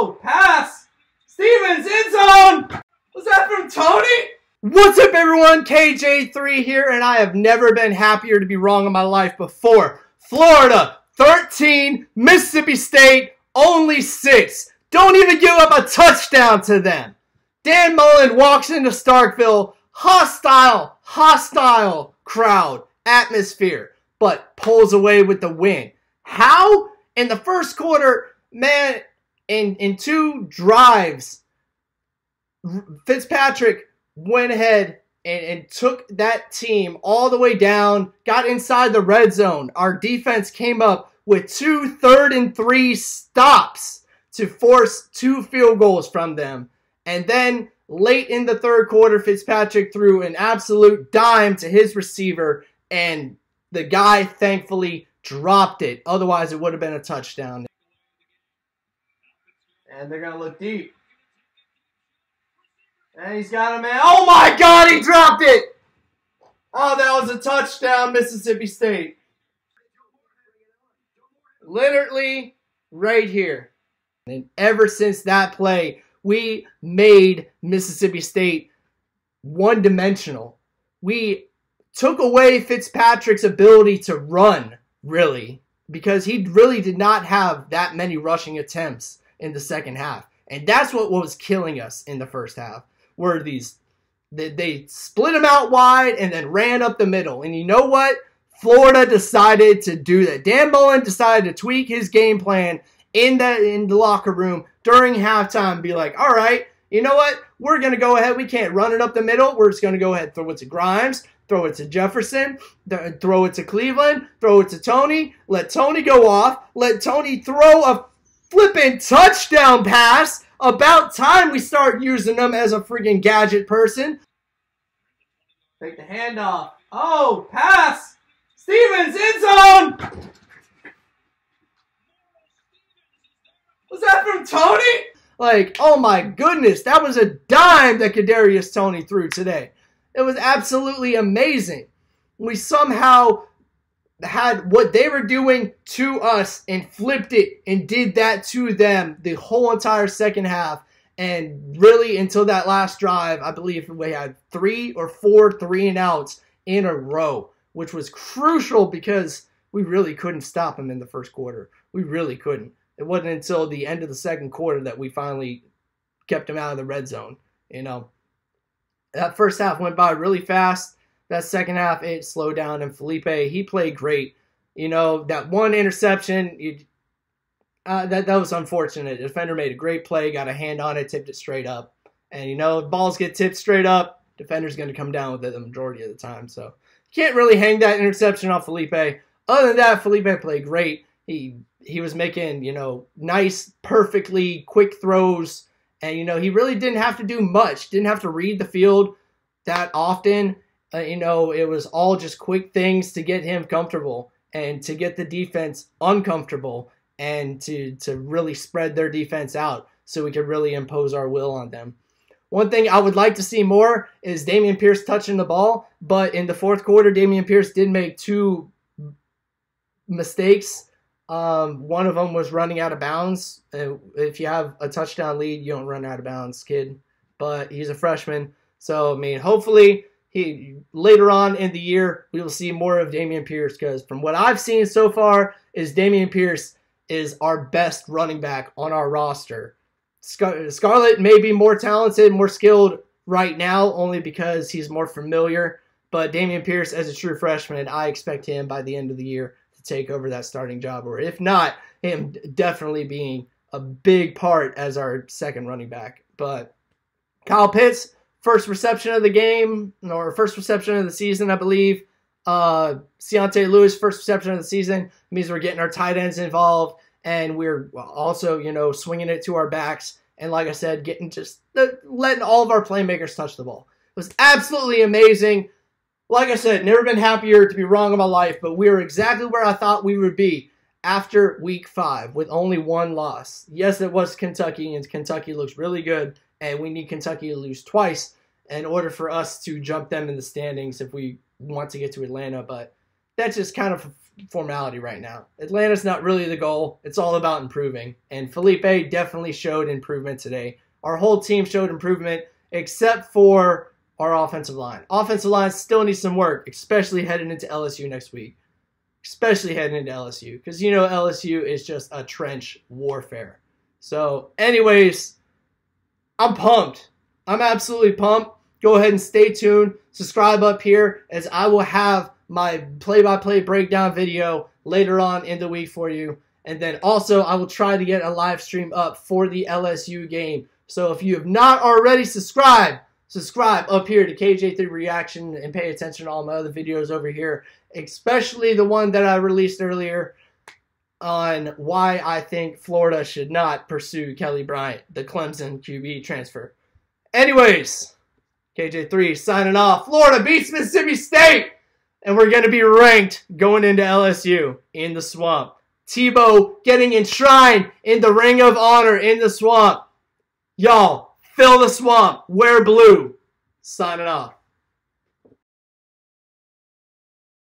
Oh, pass! Stevens, end zone! Was that from Tony? What's up, everyone? KJ3 here, and I have never been happier to be wrong in my life before. Florida, 13. Mississippi State, only 6. Don't even give up a touchdown to them. Dan Mullen walks into Starkville, hostile crowd, atmosphere, but pulls away with the win. How? In the first quarter, man, in 2 drives, Fitzpatrick went ahead and took that team all the way down, got inside the red zone. Our defense came up with 2 3rd-and-3 stops to force 2 field goals from them. And then late in the third quarter, Fitzpatrick threw an absolute dime to his receiver, and the guy thankfully dropped it. Otherwise, it would have been a touchdown. And they're going to look deep. And he's got a man. Oh my God, he dropped it! Oh, that was a touchdown, Mississippi State. Literally right here. And ever since that play, we made Mississippi State one-dimensional. We took away Fitzpatrick's ability to run, really, because he really did not have that many rushing attempts in the second half. And that's what was killing us in the first half, were they split him out wide and then ran up the middle. And you know what? Florida decided to do that. Dan Mullen decided to tweak his game plan in the locker room during halftime and be like, all right, you know what? We're going to go ahead. We can't run it up the middle. We're just going to go ahead and throw it to Grimes, throw it to Jefferson, throw it to Cleveland, throw it to Tony, let Tony go off, let Tony throw a flipping touchdown pass. About time we start using them as a freaking gadget person. Take the handoff. Oh, pass! Stevens, end zone! Was that from Tony? Like, oh my goodness, that was a dime that Kadarius Toney threw today. It was absolutely amazing. We somehow had what they were doing to us and flipped it and did that to them the whole entire second half. And really until that last drive, I believe we had 3 or 4 3-and-outs in a row, which was crucial because we really couldn't stop them in the first quarter. We really couldn't. It wasn't until the end of the second quarter that we finally kept them out of the red zone. You know, that first half went by really fast. That second half, it slowed down, and Felipe, he played great. You know, that one interception, that was unfortunate. The defender made a great play, got a hand on it, tipped it straight up. And, you know, balls get tipped straight up, defender's going to come down with it the majority of the time. So, can't really hang that interception on Felipe. Other than that, Felipe played great. He was making, you know, nice, perfectly quick throws. And, you know, he really didn't have to do much. Didn't have to read the field that often. You know, it was all just quick things to get him comfortable and to get the defense uncomfortable and to really spread their defense out so we could really impose our will on them. One thing I would like to see more is Dameon Pierce touching the ball, but in the fourth quarter, Dameon Pierce did make 2 mistakes. One of them was running out of bounds. If you have a touchdown lead, you don't run out of bounds, kid. But he's a freshman, so I mean, hopefully later on in the year, we will see more of Dameon Pierce, because from what I've seen so far, is Dameon Pierce is our best running back on our roster. Scarlett may be more talented, more skilled right now, only because he's more familiar. But Dameon Pierce, as a true freshman, I expect him by the end of the year to take over that starting job, or if not, him definitely being a big part as our second running back. But Kyle Pitts, first reception of the game, or first reception of the season, I believe. Keontae Lewis, first reception of the season. It means we're getting our tight ends involved, and we're also, you know, swinging it to our backs. And like I said, letting all of our playmakers touch the ball. It was absolutely amazing. Like I said, never been happier to be wrong in my life, but we were exactly where I thought we would be after week 5 with only 1 loss. Yes, it was Kentucky, and Kentucky looks really good, and we need Kentucky to lose twice in order for us to jump them in the standings if we want to get to Atlanta. But that's just kind of formality right now. Atlanta's not really the goal. It's all about improving. And Felipe definitely showed improvement today. Our whole team showed improvement except for our offensive line. Offensive line still needs some work, especially heading into LSU next week. Especially heading into LSU. Because you know LSU is just a trench warfare. So anyways, I'm pumped. I'm absolutely pumped. Go ahead and stay tuned. Subscribe up here as I will have my play-by-play breakdown video later on in the week for you. And then also I will try to get a live stream up for the LSU game. So if you have not already subscribed up here to KJ3 Reaction and pay attention to all my other videos over here, especially the one that I released earlier on why I think Florida should not pursue Kelly Bryant, the Clemson QB transfer. Anyways, KJ3 signing off. Florida beats Mississippi State, and we're going to be ranked going into LSU in the swamp. Tebow getting enshrined in the Ring of Honor in the swamp. Y'all, fill the swamp. Wear blue. Signing off.